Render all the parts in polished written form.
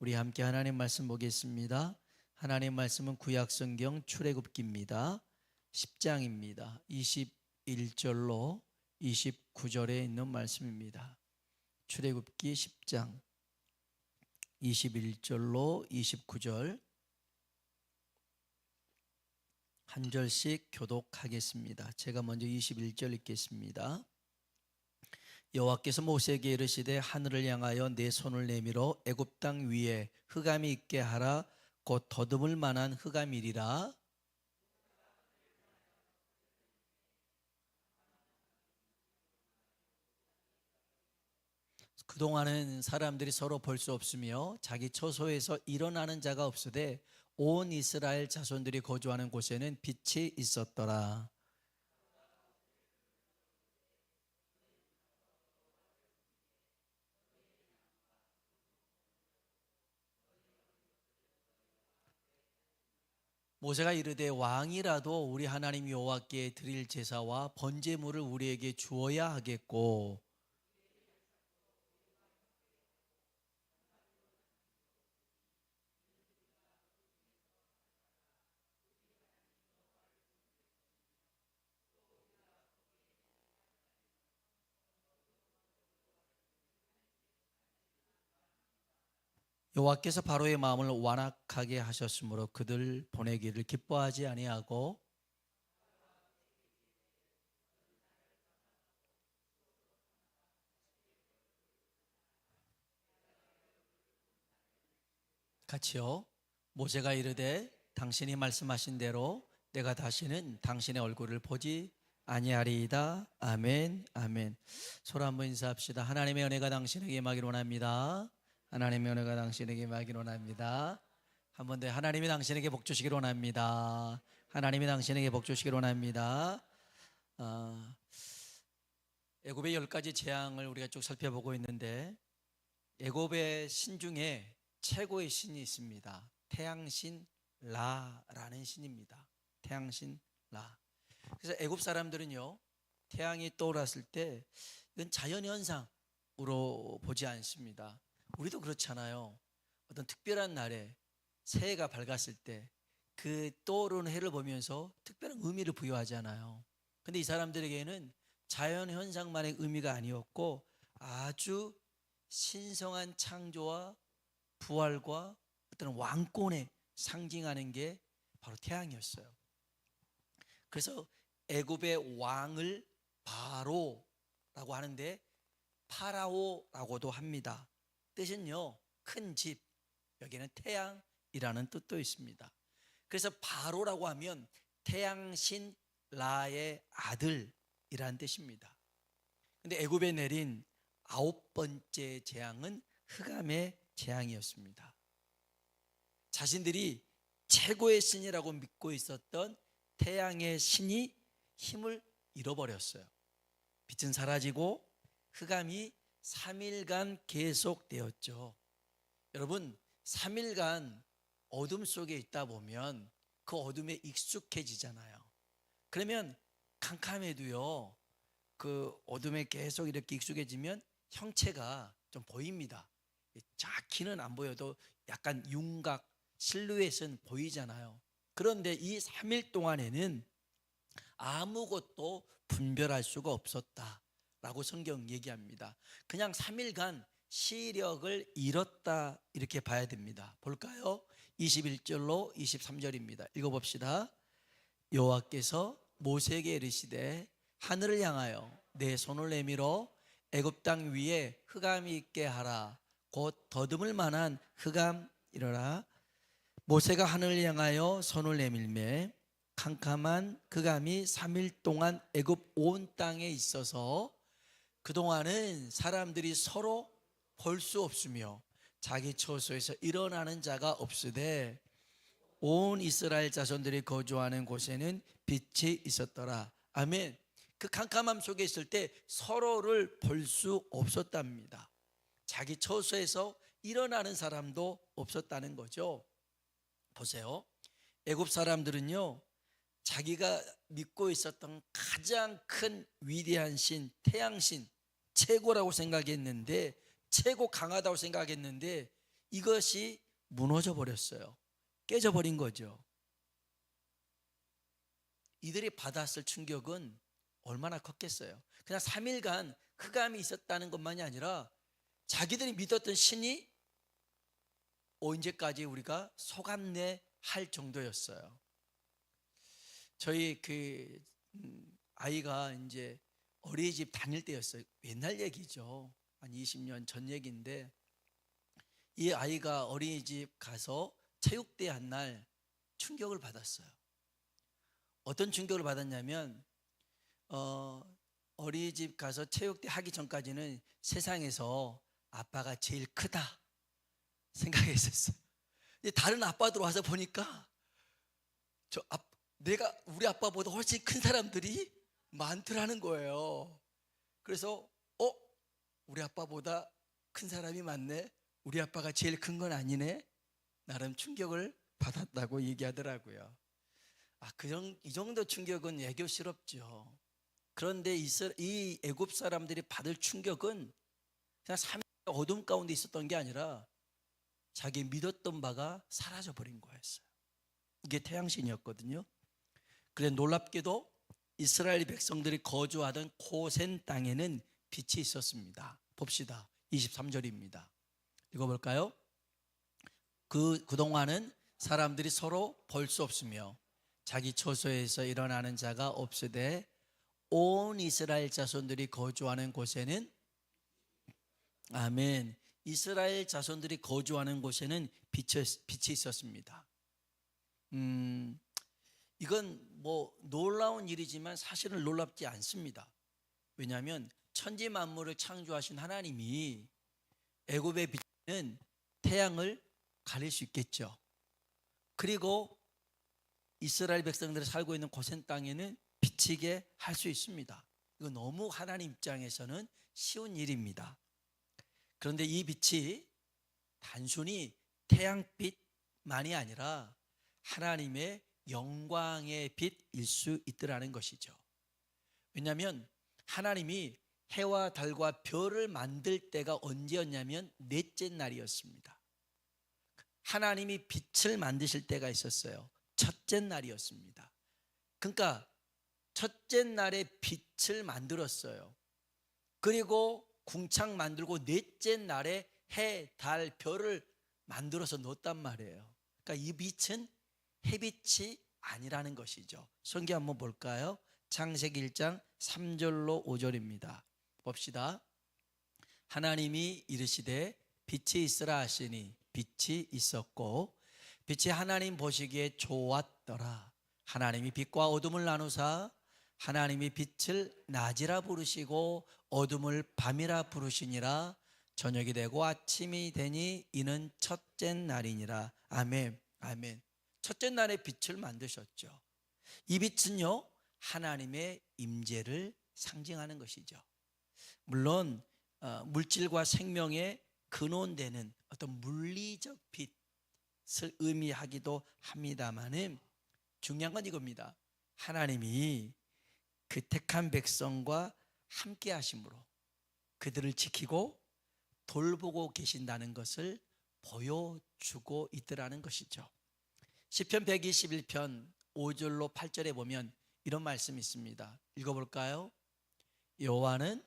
우리 함께 하나님 말씀 보겠습니다. 하나님 말씀은 구약성경 출애굽기입니다. 10장입니다. 21절로 29절에 있는 말씀입니다. 출애굽기 10장 21절로 29절 한 절씩 교독하겠습니다. 제가 먼저 21절 읽겠습니다. 여호와께서 모세에게 이르시되 하늘을 향하여 내 손을 내밀어 애굽 땅 위에 흑암이 있게 하라. 곧 더듬을 만한 흑암이리라. 그동안은 사람들이 서로 볼 수 없으며 자기 처소에서 일어나는 자가 없으되 온 이스라엘 자손들이 거주하는 곳에는 빛이 있었더라. 모세가 이르되 왕이라도 우리 하나님 여호와께 드릴 제사와 번제물을 우리에게 주어야 하겠고 여호와께서 바로의 마음을 완악하게 하셨으므로 그들 보내기를 기뻐하지 아니하고 같이요. 모세가 이르되 당신이 말씀하신 대로 내가 다시는 당신의 얼굴을 보지 아니하리이다. 아멘. 아멘. 서로 한번 인사합시다. 하나님의 은혜가 당신에게 임하기를 원합니다. 하나님의 은혜가 당신에게 임하기를 원합니다. 한 번 더 하나님이 당신에게 복 주시기를 원합니다. 하나님이 당신에게 복 주시기를 원합니다. 애굽의 10가지 재앙을 우리가 쭉 살펴보고 있는데 애굽의 신 중에 최고의 신이 있습니다. 태양신 라라는 신입니다. 태양신 라. 그래서 애굽 사람들은요, 태양이 떠올랐을 때 이건 자연현상으로 보지 않습니다. 우리도 그렇잖아요. 어떤 특별한 날에 새해가 밝았을 때 그 떠오르는 해를 보면서 특별한 의미를 부여하잖아요. 근데 이 사람들에게는 자연현상만의 의미가 아니었고 아주 신성한 창조와 부활과 어떤 왕권에 상징하는 게 바로 태양이었어요. 그래서 애굽의 왕을 바로라고 하는데 파라오라고도 합니다. 뜻은요, 큰 집, 여기는 태양이라는 뜻도 있습니다. 그래서 바로라고 하면 태양신 라의 아들이라는 뜻입니다. 근데 애굽에 내린 9번째 재앙은 흑암의 재앙이었습니다. 자신들이 최고의 신이라고 믿고 있었던 태양의 신이 힘을 잃어버렸어요. 빛은 사라지고 흑암이 3일간 계속되었죠. 여러분, 3일간 어둠 속에 있다 보면 그 어둠에 익숙해지잖아요. 그러면 캄캄해도요, 그 어둠에 계속 이렇게 익숙해지면 형체가 좀 보입니다. 정확히는 안 보여도 약간 윤곽, 실루엣은 보이잖아요. 그런데 이 3일 동안에는 아무것도 분별할 수가 없었다라고 성경 얘기합니다. 그냥 3일간 시력을 잃었다 이렇게 봐야 됩니다. 볼까요? 21절로 23절입니다. 읽어봅시다. 여호와께서 모세에게 이르시되 하늘을 향하여 내 손을 내밀어 애굽 땅 위에 흑암이 있게 하라. 곧 더듬을 만한 흑암이라. 모세가 하늘을 향하여 손을 내밀매 캄캄한 흑암이 3일 동안 애굽 온 땅에 있어서 그동안은 사람들이 서로 볼 수 없으며 자기 처소에서 일어나는 자가 없으되 온 이스라엘 자손들이 거주하는 곳에는 빛이 있었더라. 아멘. 그 캄캄함 속에 있을 때 서로를 볼 수 없었답니다. 자기 처소에서 일어나는 사람도 없었다는 거죠. 보세요. 애굽 사람들은요, 자기가 믿고 있었던 가장 큰 위대한 신, 태양신, 최고라고 생각했는데, 최고 강하다고 생각했는데 이것이 무너져 버렸어요. 깨져버린 거죠. 이들이 받았을 충격은 얼마나 컸겠어요. 그냥 3일간 흑암이 있었다는 것만이 아니라 자기들이 믿었던 신이 언제까지 우리가 속았네 할 정도였어요. 저희 아이가 이제 어린이집 다닐 때였어요. 옛날 얘기죠. 한 20년 전 얘기인데, 이 아이가 어린이집 가서 체육대회 한 날 충격을 받았어요. 어떤 충격을 받았냐면 어린이집 가서 체육대회 하기 전까지는 세상에서 아빠가 제일 크다 생각했었어요. 다른 아빠들 와서 보니까 우리 아빠보다 훨씬 큰 사람들이 많더라는 거예요. 그래서 우리 아빠보다 큰 사람이 많네, 우리 아빠가 제일 큰 건 아니네, 나름 충격을 받았다고 얘기하더라고요. 이 정도 충격은 애교스럽죠. 그런데 이 애굽 사람들이 받을 충격은 그냥 3일 어둠 가운데 있었던 게 아니라 자기 믿었던 바가 사라져 버린 거였어요. 이게 태양신이었거든요. 그런데 놀랍게도 이스라엘 백성들이 거주하던 고센 땅에는 빛이 있었습니다. 봅시다. 23절입니다. 읽어볼까요? 그동안은 사람들이 서로 볼 수 없으며 자기 처소에서 일어나는 자가 없으되 온 이스라엘 자손들이 거주하는 곳에는, 아멘, 이스라엘 자손들이 거주하는 곳에는 빛이 있었습니다. 이건 뭐 놀라운 일이지만 사실은 놀랍지 않습니다. 왜냐하면 천지 만물을 창조하신 하나님이 애굽의 빛은 태양을 가릴 수 있겠죠. 그리고 이스라엘 백성들이 살고 있는 고센 땅에는 비치게 할 수 있습니다. 이거 너무 하나님 입장에서는 쉬운 일입니다. 그런데 이 빛이 단순히 태양빛만이 아니라 하나님의 영광의 빛일 수 있더라는 것이죠. 왜냐하면 하나님이 해와 달과 별을 만들 때가 언제였냐면 넷째 날이었습니다. 하나님이 빛을 만드실 때가 있었어요. 첫째 날이었습니다. 그러니까 첫째 날에 빛을 만들었어요. 그리고 궁창 만들고 넷째 날에 해, 달, 별을 만들어서 놓았단 말이에요. 그러니까 이 빛은 햇빛이 아니라는 것이죠. 성경 한번 볼까요? 창세기 1장 3절로 5절입니다. 봅시다. 하나님이 이르시되 빛이 있으라 하시니 빛이 있었고 빛이 하나님 보시기에 좋았더라. 하나님이 빛과 어둠을 나누사 하나님이 빛을 낮이라 부르시고 어둠을 밤이라 부르시니라. 저녁이 되고 아침이 되니 이는 첫째 날이니라. 아멘. 아멘. 첫째 날에 빛을 만드셨죠. 이 빛은요 하나님의 임재를 상징하는 것이죠. 물론 물질과 생명의 근원되는 어떤 물리적 빛을 의미하기도 합니다만은 중요한 건 이겁니다. 하나님이 그 택한 백성과 함께 하심으로 그들을 지키고 돌보고 계신다는 것을 보여주고 있더라는 것이죠. 시편 121편 5절로 8절에 보면 이런 말씀이 있습니다. 읽어볼까요? 여호와는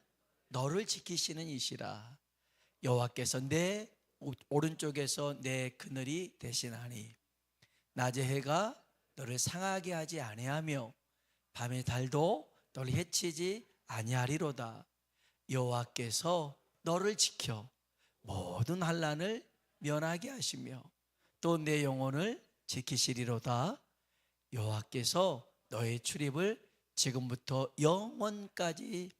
너를 지키시는 이시라. 여호와께서 내 오른쪽에서 내 그늘이 되시나니 낮의 해가 너를 상하게 하지 아니하며 밤의 달도 너를 해치지 아니하리로다. 여호와께서 너를 지켜 모든 환난을 면하게 하시며 또 내 영혼을 지키시리로다. 여호와께서 너의 출입을 지금부터 영원까지.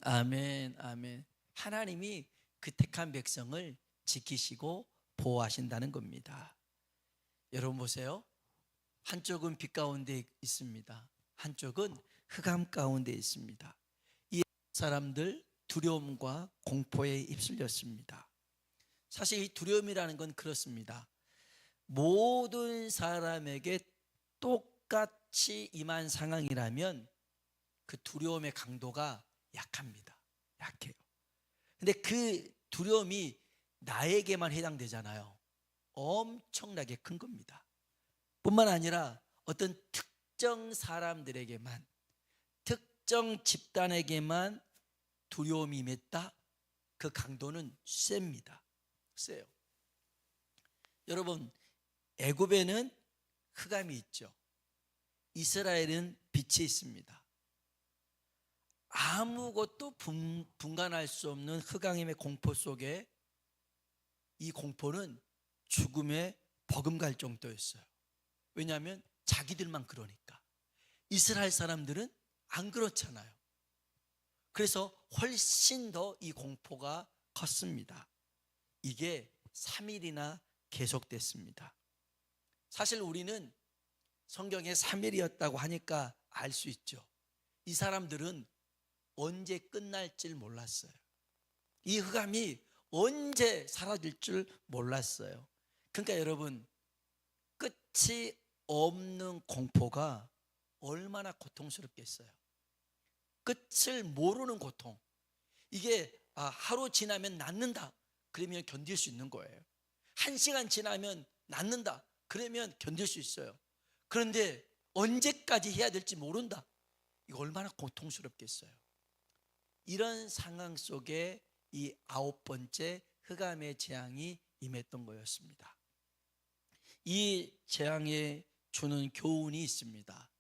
아멘. 아멘. 하나님이 그 택한 백성을 지키시고 보호하신다는 겁니다. 여러분 보세요. 한쪽은 빛 가운데 있습니다. 한쪽은 흑암 가운데 있습니다. 이 사람들 두려움과 공포에 휩쓸렸습니다. 사실 이 두려움이라는 건 그렇습니다. 모든 사람에게 똑같이 임한 상황이라면 그 두려움의 강도가 약합니다. 약해요. 근데 그 두려움이 나에게만 해당되잖아요. 엄청나게 큰 겁니다. 뿐만 아니라 어떤 특정 사람들에게만, 특정 집단에게만 두려움이 임했다? 그 강도는 셉니다. 세요. 여러분, 애굽에는 흑암이 있죠. 이스라엘은 빛이 있습니다. 아무것도 분간할 수 없는 흑암의 공포 속에 이 공포는 죽음에 버금갈 정도였어요. 왜냐하면 자기들만 그러니까. 이스라엘 사람들은 안 그렇잖아요. 그래서 훨씬 더 이 공포가 컸습니다. 이게 3일이나 계속됐습니다. 사실 우리는 성경에 3일이었다고 하니까 알 수 있죠. 이 사람들은 언제 끝날 줄 몰랐어요. 이 흑암이 언제 사라질 줄 몰랐어요. 그러니까 여러분, 끝이 없는 공포가 얼마나 고통스럽겠어요. 끝을 모르는 고통. 이게 하루 지나면 낫는다, 그러면 견딜 수 있는 거예요. 1시간 지나면 낫는다, 그러면 견딜 수 있어요. 그런데 언제까지 해야 될지 모른다. 이거 얼마나 고통스럽겠어요. 이런 상황 속에 이 9번째 흑암의 재앙이 임했던 거였습니다. 이 재앙에 주는 교훈이 있습니다.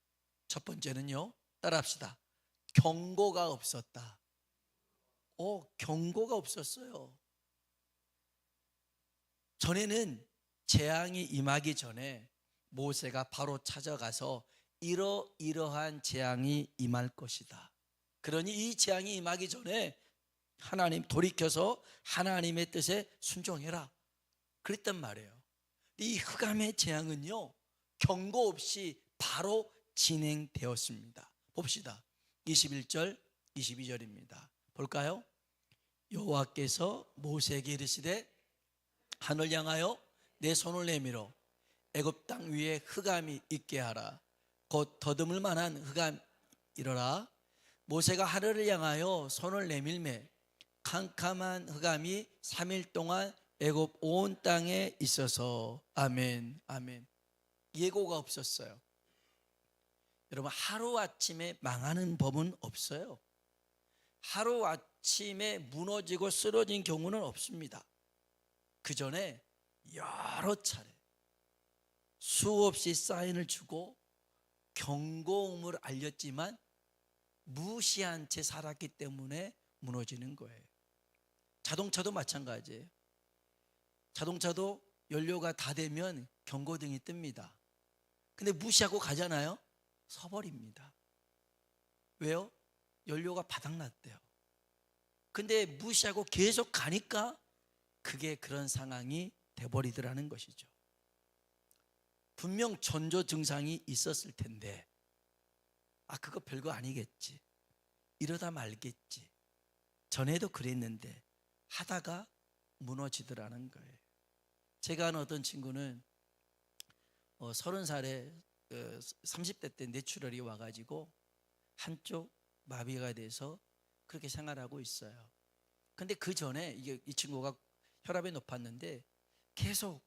첫 번째는요, 따라합시다. 경고가 없었다. 경고가 없었어요. 전에는 재앙이 임하기 전에 모세가 바로 찾아가서 이러이러한 재앙이 임할 것이다. 그러니 이 재앙이 임하기 전에 하나님 돌이켜서 하나님의 뜻에 순종해라, 그랬단 말이에요. 이 흑암의 재앙은요, 경고 없이 바로 진행되었습니다. 봅시다. 21절 22절입니다 볼까요? 여호와께서 모세에게 이르시되 하늘 향하여 내 손을 내밀어 애굽 땅 위에 흑암이 있게 하라. 곧 더듬을 만한 흑암이러라. 모세가 하늘을 향하여 손을 내밀매 캄캄한 흑암이 3일 동안 애굽 온 땅에 있어서. 아멘, 아멘. 예고가 없었어요. 여러분, 하루아침에 망하는 법은 없어요. 하루아침에 무너지고 쓰러진 경우는 없습니다. 그 전에 여러 차례 수없이 사인을 주고 경고음을 알렸지만 무시한 채 살았기 때문에 무너지는 거예요. 자동차도 마찬가지예요. 자동차도 연료가 다 되면 경고등이 뜹니다. 근데 무시하고 가잖아요? 서버립니다. 왜요? 연료가 바닥났대요. 근데 무시하고 계속 가니까 그게 그런 상황이 돼버리더라는 것이죠. 분명 전조 증상이 있었을 텐데 그거 별거 아니겠지, 이러다 말겠지, 전에도 그랬는데 하다가 무너지더라는 거예요. 제가 아는 어떤 친구는 30살에 30대 때 뇌출혈이 와가지고 한쪽 마비가 돼서 그렇게 생활하고 있어요. 근데 그 전에 이 친구가 혈압이 높았는데 계속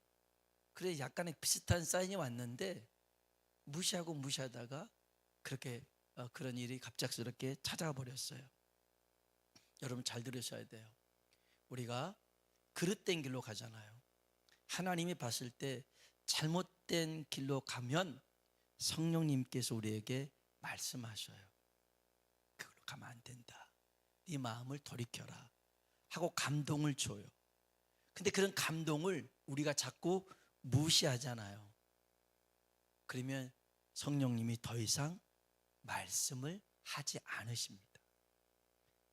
그래 약간의 비슷한 사인이 왔는데 무시하다가 그렇게 그런 일이 갑작스럽게 찾아와 버렸어요. 여러분 잘 들으셔야 돼요. 우리가 그릇된 길로 가잖아요. 하나님이 봤을 때 잘못된 길로 가면 성령님께서 우리에게 말씀하셔요. 그걸로 가면 안 된다, 네 마음을 돌이켜라 하고 감동을 줘요. 근데 그런 감동을 우리가 자꾸 무시하잖아요. 그러면 성령님이 더 이상 말씀을 하지 않으십니다.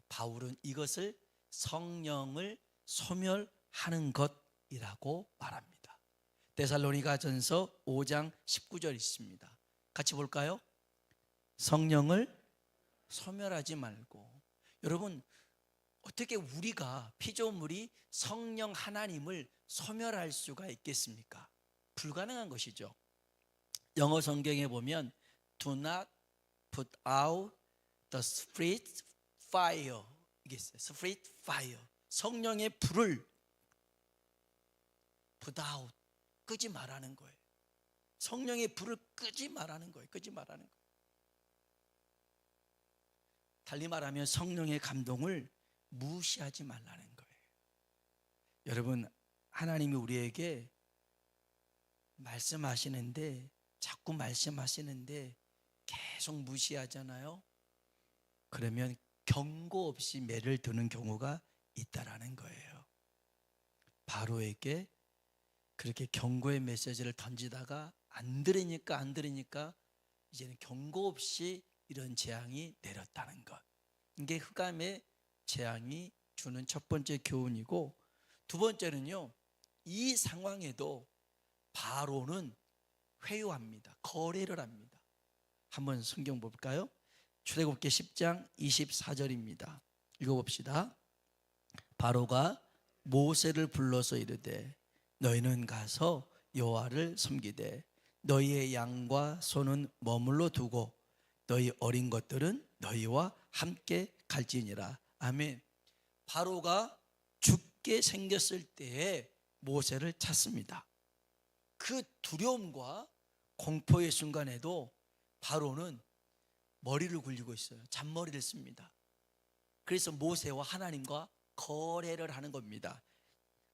바울은 이것을 성령을 소멸하는 것이라고 말합니다. 데살로니가전서 5장 19절 있습니다. 같이 볼까요? 성령을 소멸하지 말고. 여러분, 어떻게 우리가 피조물이 성령 하나님을 소멸할 수가 있겠습니까? 불가능한 것이죠. 영어 성경에 보면 Do not put out the spirit fire, 이게 있어요. spirit fire, 성령의 불을 푸다웃, 끄지 말라는 거예요. 성령의 불을 끄지 말라는 거예요. 끄지 말라는 거예요. 달리 말하면 성령의 감동을 무시하지 말라는 거예요. 여러분, 하나님이 우리에게 말씀하시는데, 자꾸 말씀하시는데 계속 무시하잖아요. 그러면 경고 없이 매를 드는 경우가 있다라는 거예요. 바로에게 그렇게 경고의 메시지를 던지다가 안 들으니까 이제는 경고 없이 이런 재앙이 내렸다는 것. 이게 흑암의 재앙이 주는 첫 번째 교훈이고, 두 번째는요, 이 상황에도 바로는 회유합니다. 거래를 합니다. 한번 성경 볼까요? 출애굽기 10장 24절입니다. 읽어봅시다. 바로가 모세를 불러서 이르되 너희는 가서 여호와를 섬기되 너희의 양과 소는 머물러 두고 너희 어린 것들은 너희와 함께 갈지니라. 아멘. 바로가 죽게 생겼을 때에 모세를 찾습니다. 그 두려움과 공포의 순간에도 바로는 머리를 굴리고 있어요. 잔머리를 씁니다. 그래서 모세와 하나님과 거래를 하는 겁니다.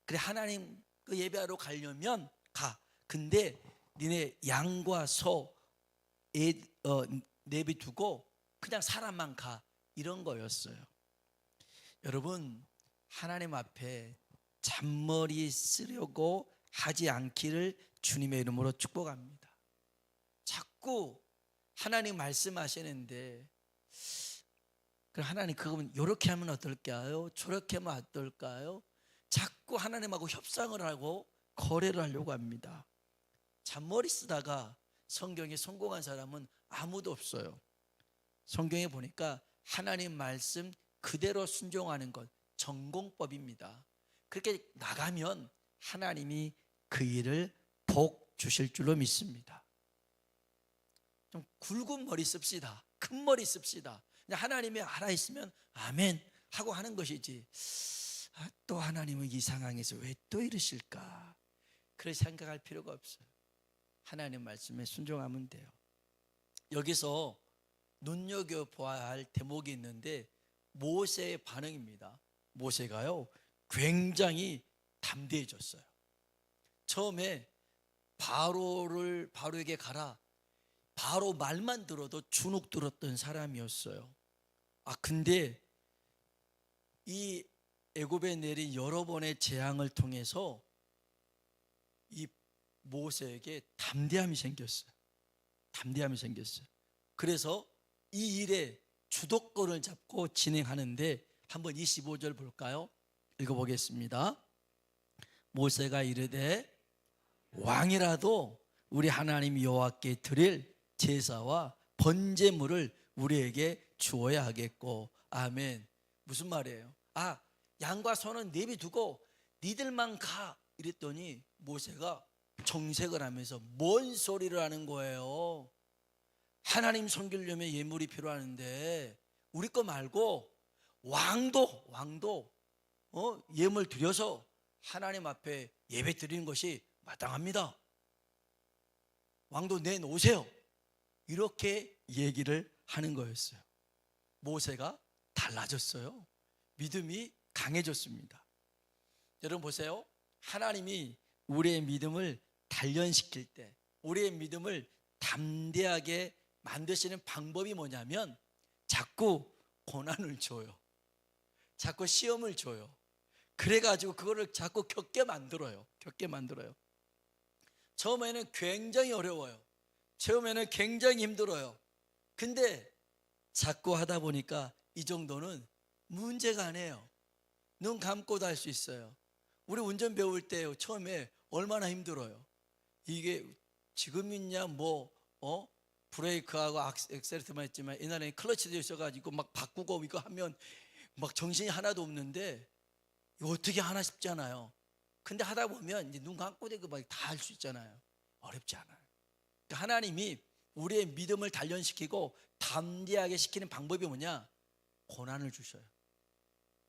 그래, 하나님 그 예배하러 가려면 가. 근데 니네 양과 소 내비두고 그냥 사람만 가. 이런 거였어요. 여러분, 하나님 앞에 잔머리 쓰려고 하지 않기를 주님의 이름으로 축복합니다. 자꾸 하나님 말씀하시는데, 그럼 하나님 그거면 이렇게 하면 어떨까요? 저렇게 하면 어떨까요? 자꾸 하나님하고 협상을 하고 거래를 하려고 합니다. 잔머리 쓰다가 성경에 성공한 사람은 아무도 없어요. 성경에 보니까 하나님 말씀 그대로 순종하는 것, 전공법입니다. 그렇게 나가면 하나님이 그 일을 복 주실 줄로 믿습니다. 좀 굵은 머리 씁시다. 큰 머리 씁시다. 그냥 하나님이 알아있으면 아멘 하고 하는 것이지, 또 하나님은 이 상황에서 왜 또 이러실까, 그렇게 생각할 필요가 없어요. 하나님 말씀에 순종하면 돼요. 여기서 눈여겨봐야 할 대목이 있는데, 모세의 반응입니다. 모세가요 굉장히 담대해졌어요. 처음에 바로에게 가라, 바로 말만 들어도 주눅 들었던 사람이었어요. 근데 이 애굽에 내린 여러 번의 재앙을 통해서 이 모세에게 담대함이 생겼어요. 그래서 이 일에 주도권을 잡고 진행하는데, 한번 25절 볼까요? 읽어보겠습니다. 모세가 이르되 왕이라도 우리 하나님 여호와께 드릴 제사와 번제물을 우리에게 주어야 하겠고. 아멘. 무슨 말이에요? 양과 소는 내비두고 니들만 가 이랬더니 모세가 정색을 하면서 뭔 소리를 하는 거예요? 하나님 섬기려면 예물이 필요하는데 우리 거 말고 왕도 예물 드려서 하나님 앞에 예배 드리는 것이 마땅합니다. 왕도 내놓으세요. 이렇게 얘기를 하는 거였어요. 모세가 달라졌어요. 믿음이 강해졌습니다. 여러분 보세요. 하나님이 우리의 믿음을 단련시킬 때, 우리의 믿음을 담대하게 만드시는 방법이 뭐냐면, 자꾸 고난을 줘요. 자꾸 시험을 줘요. 그래가지고 그거를 자꾸 겪게 만들어요. 처음에는 굉장히 어려워요. 처음에는 굉장히 힘들어요. 근데 자꾸 하다 보니까 이 정도는 문제가 아니에요. 눈 감고도 할 수 있어요. 우리 운전 배울 때 처음에 얼마나 힘들어요. 이게 지금이냐 브레이크하고 엑셀레이터만 했지만 옛날에는 클러치도 있어가지고 막 바꾸고 이거 하면 막 정신이 하나도 없는데 이거 어떻게 하나 싶잖아요. 근데 하다 보면 이제 눈 감고도 이거 막 다 할 수 있잖아요. 어렵지 않아요. 그러니까 하나님이 우리의 믿음을 단련시키고 담대하게 시키는 방법이 뭐냐? 고난을 주셔요.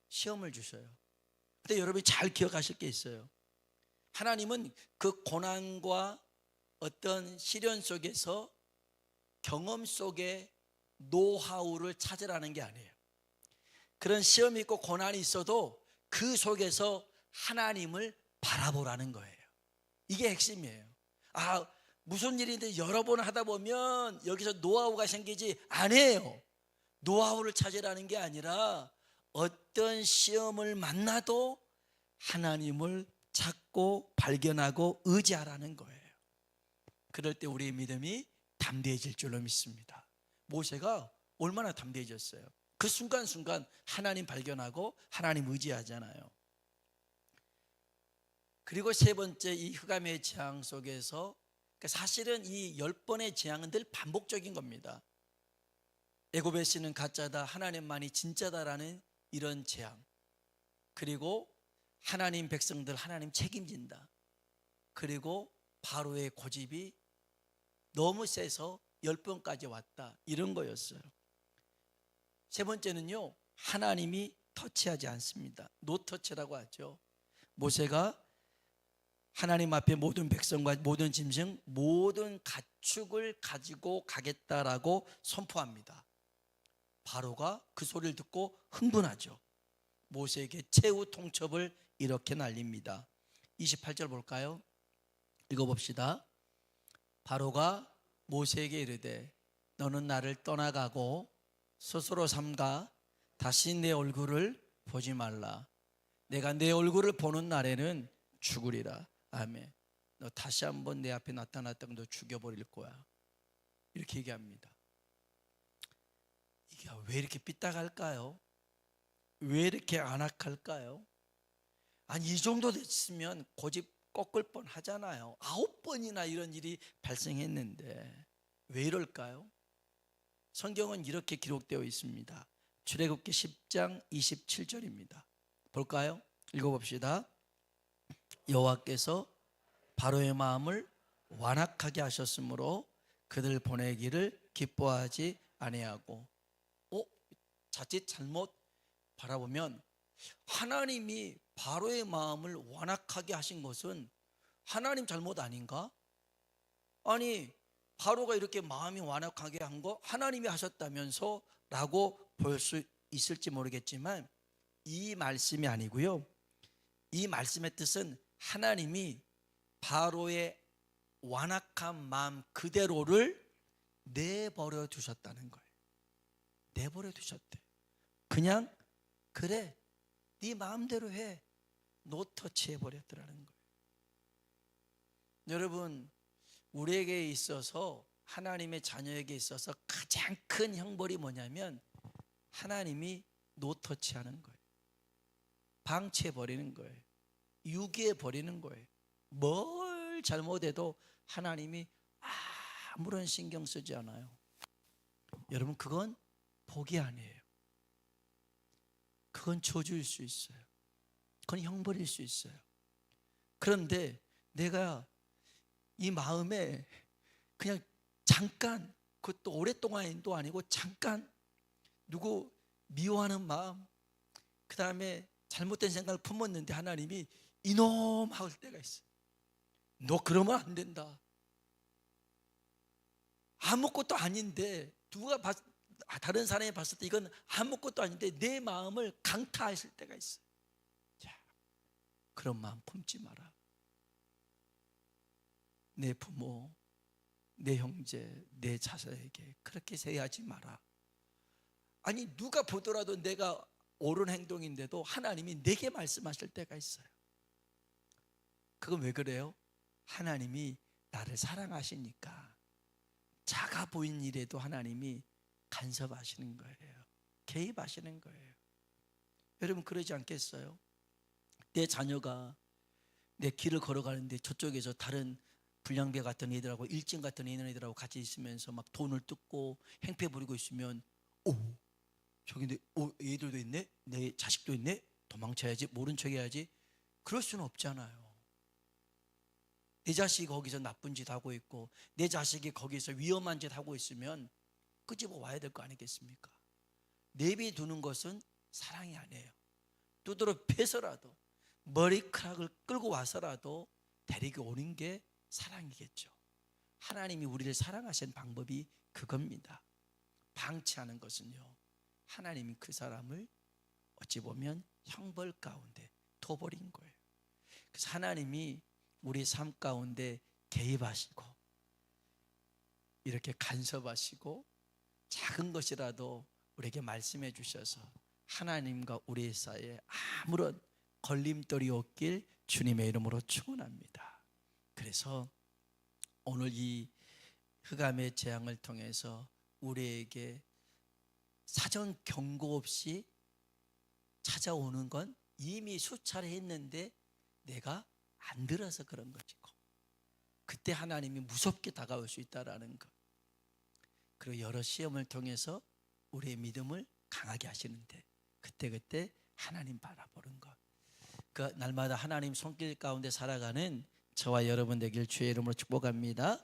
시험을 주셔요. 근데 여러분이 잘 기억하실 게 있어요. 하나님은 그 고난과 어떤 시련 속에서 경험 속에 노하우를 찾으라는 게 아니에요. 그런 시험이 있고 고난이 있어도 그 속에서 하나님을 바라보라는 거예요. 이게 핵심이에요. 무슨 일인데 여러 번 하다 보면 여기서 노하우가 생기지 아니에요. 노하우를 찾으라는 게 아니라 어떤 시험을 만나도 하나님을 찾고 발견하고 의지하라는 거예요. 그럴 때 우리의 믿음이 담대해질 줄로 믿습니다. 모세가 얼마나 담대해졌어요. 그 순간순간 하나님 발견하고 하나님 의지하잖아요. 그리고 세 번째, 이 흑암의 재앙 속에서 사실은 이 10번의 재앙은 늘 반복적인 겁니다. 애굽의 신은 가짜다, 하나님만이 진짜다라는 이런 재앙. 그리고 하나님 백성들 하나님 책임진다. 그리고 바로의 고집이 너무 세서 10번까지 왔다, 이런 거였어요. 세 번째는요, 하나님이 터치하지 않습니다. 노터치라고 하죠. 모세가 하나님 앞에 모든 백성과 모든 짐승, 모든 가축을 가지고 가겠다라고 선포합니다. 바로가 그 소리를 듣고 흥분하죠. 모세에게 최후 통첩을 이렇게 날립니다. 28절 볼까요? 읽어봅시다. 바로가 모세에게 이르되 너는 나를 떠나가고 스스로 삼가 다시 내 얼굴을 보지 말라. 내가 내 얼굴을 보는 날에는 죽으리라. 아멘. 너 다시 한번 내 앞에 나타났다면 너 죽여버릴 거야. 이렇게 얘기합니다. 이게 왜 이렇게 삐딱할까요? 왜 이렇게 안악할까요? 아니, 이 정도 됐으면 고집 꺾을 뻔 하잖아요. 9번이나 이런 일이 발생했는데 왜 이럴까요? 성경은 이렇게 기록되어 있습니다. 출애굽기 10장 27절입니다. 볼까요? 읽어봅시다. 여호와께서 바로의 마음을 완악하게 하셨으므로 그들 보내기를 기뻐하지 아니하고. 자칫 잘못 바라보면 하나님이 바로의 마음을 완악하게 하신 것은 하나님 잘못 아닌가? 아니, 바로가 이렇게 마음이 완악하게 한 거 하나님이 하셨다면서 라고 볼 수 있을지 모르겠지만 이 말씀이 아니고요, 이 말씀의 뜻은 하나님이 바로의 완악한 마음 그대로를 내버려 두셨다는 거예요. 내버려 두셨대. 그냥 그래, 네 마음대로 해, 노터치 해버렸더라는 거예요. 여러분, 우리에게 있어서, 하나님의 자녀에게 있어서 가장 큰 형벌이 뭐냐면 하나님이 노터치하는 거예요. 방치해버리는 거예요. 유기해버리는 거예요. 뭘 잘못해도 하나님이 아무런 신경 쓰지 않아요. 여러분, 그건 복이 아니에요. 그건 저주일 수 있어요. 그건 형벌일 수 있어요. 그런데 내가 이 마음에 그냥 잠깐, 그것도 오랫동안도 아니고 잠깐 누구 미워하는 마음, 그 다음에 잘못된 생각을 품었는데 하나님이 이놈 할 때가 있어요. 너 그러면 안 된다. 아무것도 아닌데, 다른 사람이 봤을 때 이건 아무것도 아닌데 내 마음을 강타했을 때가 있어요. 자, 그런 마음 품지 마라. 내 부모, 내 형제, 내 자녀에게 그렇게 대하지 마라. 아니, 누가 보더라도 내가 옳은 행동인데도 하나님이 내게 말씀하실 때가 있어요. 그건 왜 그래요? 하나님이 나를 사랑하시니까 작아 보인 일에도 하나님이 간섭하시는 거예요. 개입하시는 거예요. 여러분, 그러지 않겠어요? 내 자녀가 내 길을 걸어가는데 저쪽에서 다른 불량배 같은 애들하고 일진 같은 애들하고 같이 있으면서 막 돈을 뜯고 행패 부리고 있으면, 저기 얘들도 있네, 내 자식도 있네, 도망쳐야지, 모른 척 해야지. 그럴 수는 없잖아요. 내 자식이 거기서 나쁜 짓 하고 있고 내 자식이 거기서 위험한 짓 하고 있으면 끄집어 와야 될 거 아니겠습니까? 내비두는 것은 사랑이 아니에요. 두드러 패서라도, 머리카락을 끌고 와서라도 데리고 오는 게 사랑이겠죠. 하나님이 우리를 사랑하신 방법이 그겁니다. 방치하는 것은요, 하나님이 그 사람을 어찌 보면 형벌 가운데 둬버린 거예요. 그래서 하나님이 우리 삶 가운데 개입하시고 이렇게 간섭하시고 작은 것이라도 우리에게 말씀해 주셔서 하나님과 우리 사이에 아무런 걸림돌이 없길 주님의 이름으로 축원합니다. 그래서 오늘 이 흑암의 재앙을 통해서 우리에게 사전 경고 없이 찾아오는 건 이미 수차례 했는데 내가 안 들어서 그런 것이고, 그때 하나님이 무섭게 다가올 수 있다라는 것, 그리고 여러 시험을 통해서 우리의 믿음을 강하게 하시는데 그때 하나님 바라보는 것, 그 날마다 하나님 손길 가운데 살아가는 저와 여러분 되길 주의 이름으로 축복합니다.